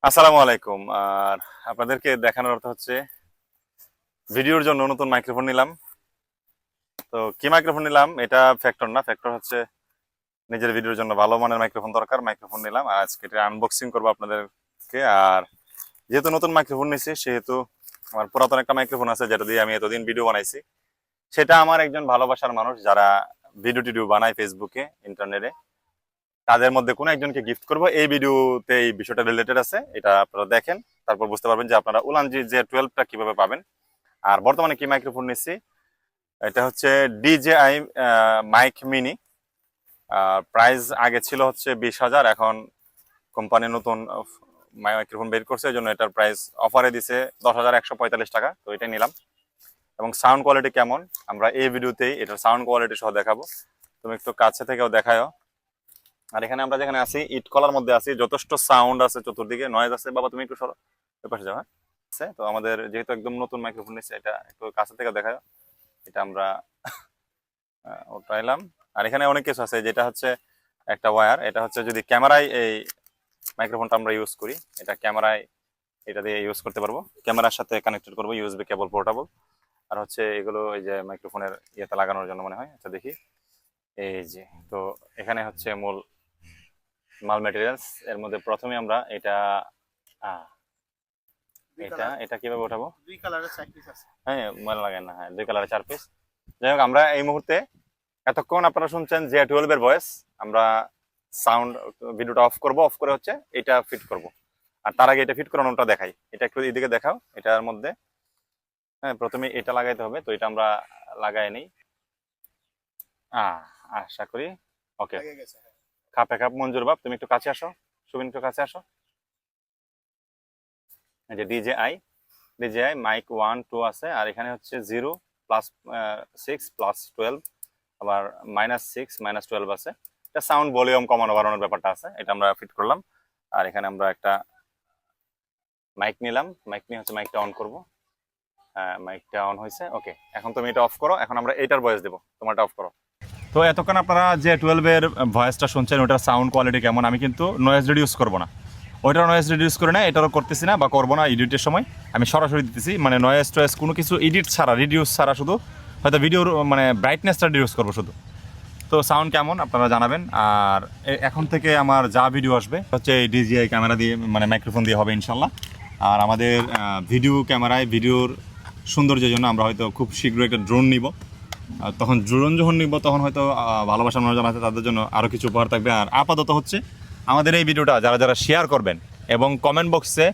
আসসালামু আলাইকুম। আর আপনাদেরকে দেখানোর অর্থ হচ্ছে ভিডিওর জন্য নতুন মাইক্রোফোন নিলাম। তো কি মাইক্রোফোন নিলাম এটা ফ্যাক্টর না, ফ্যাক্টর হচ্ছে নিজের ভিডিওর জন্য ভালো মানের মাইক্রোফোন দরকার, মাইক্রোফোন নিলাম। আর আজকে এটা আনবক্সিং করবো আপনাদেরকে। আর যেহেতু নতুন মাইক্রোফোন নিছি সেহেতু আমার পুরাতন একটা মাইক্রোফোন আছে যেটা দিয়ে আমি এতদিন ভিডিও বানাইছি, সেটা আমার একজন ভালোবাসার মানুষ যারা ভিডিও টিডিও বানায় ফেসবুকে ইন্টারনেটে, তাদের মধ্যে কোনো একজনকে গিফট করবো। এই ভিডিওতে এই বিষয়টা রিলেটেড আছে, এটা আপনারা দেখেন, তারপর বুঝতে পারবেন যে আপনারা উলানজি J12টা কিভাবে পাবেন। আর বর্তমানে কি মাইক্রোফোন নিচ্ছি, এটা হচ্ছে DJI মাইক মিনি। প্রাইস আগে ছিল হচ্ছে 20,000, এখন কোম্পানি নতুন মাইক্রোফোন বের করছে, এই জন্য এটার প্রাইস অফারে দিছে 10,145 টাকা। তো এটাই নিলাম। এবং সাউন্ড কোয়ালিটি কেমন আমরা এই ভিডিওতেই এটার সাউন্ড কোয়ালিটি সহ দেখাবো। তুমি একটু কাছে থেকেও দেখায়ও। আর এখানে আমরা যেখানে আছি ইট কলার মধ্যে আছি, যথেষ্ট সাউন্ড আছে, চতুর্দিকে নয়েজ আছে। বাবা তুমি একটু সরো, ওই পাশে যাও। হ্যাঁ আছে। তো আমাদের যেহেতু একদম নতুন মাইক্রোফোন নিচ্ছে, এটা একটু কাছে থেকে দেখায়। এটা আমরা উঠাইলাম। আর এখানে অনেক কিছু আছে, যেটা হচ্ছে একটা ওয়্যার। এটা হচ্ছে যদি ক্যামেরায় এই মাইক্রোফোনটা আমরা ইউজ করি, এটা ক্যামেরায় এটা দিয়ে ইউজ করতে পারবো, ক্যামেরার সাথে কানেক্টেড করবো, ইউএসবি কেবল পোর্টেবল। আর হচ্ছে এগুলো এই যে মাইক্রোফোনের ইয়েতে লাগানোর জন্য মনে হয়। আচ্ছা দেখি, এই যে। তো এখানে হচ্ছে মূল মাল ম্যাটেরিয়ালস। এর মধ্যে প্রথমে আমরা এটা এটা এটা কিভাবে উঠাবো? দুই কালারের 4 পিস আছে। হ্যাঁ মনে লাগে না, হ্যাঁ 2 কালারের 4 পিস। যাই হোক, আমরা এই মুহূর্তে এতক্ষণ আপনারা শুনছেন J12 এর ভয়েস। আমরা সাউন্ড ভিডিওটা অফ করব, অফ করে হচ্ছে এটা ফিট করব। আর তার আগে এটা ফিট করানোটা দেখাই। এটা একটু এদিকে দেখাও। এটার মধ্যে হ্যাঁ প্রথমে এটা লাগাইতে হবে। তো এটা আমরা লাগাই নেই। আশা করি ওকে। লেগে গেছে, হ্যাঁ। খাপে খাপ মঞ্জুর বাপ, তুমি একটু কাছে আসো। সুবিন একটু কাছে আসো। এই যে DJI মাইক 1 2 আছে। আর এখানে হচ্ছে 0 +6 +12, আবার -6 -12 আছে। এটা সাউন্ড ভলিউম কমানো বাড়ানোর ব্যাপারটা আছে, এটা আমরা ফিট করলাম। আর এখানে আমরা একটা মাইক নিলাম, মাইক নিয়ে হচ্ছে মাইকটা অন করব। হ্যাঁ মাইকটা অন হয়েছে, ওকে। এখন তুমি এটা অফ করো, এখন আমরা এইটার ভয়েস দেবো, তোমারটা অফ করো। তো এতক্ষণ আপনারা J12 এর ভয়েসটা শুনছেন, ওটার সাউন্ড কোয়ালিটি কেমন। আমি কিন্তু নয়েজ রিডিউস করবো না, ওইটার নয়েজ রিডিউস করে না, এটারও করতেছি না বা করবো না। এডিটের সময় আমি সরাসরি দিতেছি, মানে নয়েজ টয়েজ কোনো কিছু এডিট ছাড়া, রিডিউস ছাড়া, শুধু হয়তো ভিডিওর মানে ব্রাইটনেসটা রিডিউস করবো শুধু। তো সাউন্ড কেমন আপনারা জানাবেন। আর এখন থেকে আমার যা ভিডিও আসবে হচ্ছে এই DJI ক্যামেরা দিয়ে, মানে মাইক্রোফোন দিয়ে হবে ইনশাল্লাহ। আর আমাদের ভিডিও ক্যামেরায় ভিডিওর সৌন্দর্যের জন্য আমরা হয়তো খুব শীঘ্রই একটা ড্রোন নিব। তখন ড্রোন যখন নিব তখন হয়তো ভালোবাসার মানুষ যারা আছে তাদের জন্য আরও কিছু উপহার থাকবে। আর আপাতত হচ্ছে আমাদের এই ভিডিওটা যারা যারা শেয়ার করবেন এবং কমেন্ট বক্সে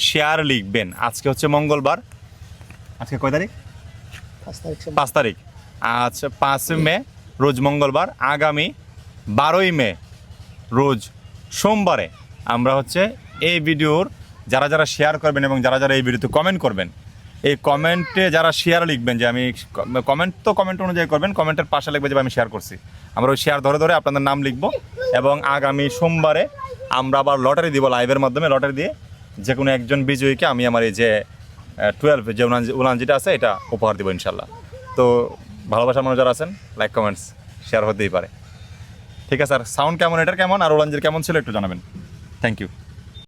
শেয়ার লিখবেন। আজকে হচ্ছে মঙ্গলবার, আজকে কয় তারিখ? 5 তারিখ। আচ্ছা 5 মে রোজ মঙ্গলবার। আগামী 12ই মে রোজ সোমবারে আমরা হচ্ছে এই ভিডিওর যারা যারা শেয়ার করবেন এবং যারা যারা এই ভিডিওতে কমেন্ট করবেন, এই কমেন্টে যারা শেয়ার লিখবেন, যে আমি কমেন্ট অনুযায়ী করবেন, কমেন্টের পাশে লিখবে যে আমি শেয়ার করছি, আমরা ওই শেয়ার ধরে ধরে আপনাদের নাম লিখবো। এবং আগামী সোমবারে আমরা আবার লটারি দিব, লাইভের মাধ্যমে লটারি দিয়ে যে কোনো একজন বিজয়ীকে আমি আমার এই যে 12 যে উলানজিটা আছে এটা উপহার দেবো ইনশাল্লাহ। তো ভালোবাসার মানুষ যারা আছেন, লাইক কমেন্টস শেয়ার হতেই পারে। ঠিক আছে। আর সাউন্ড কেমন, এটার কেমন, আর উলানজির কেমন ছিল একটু জানাবেন। Thank you.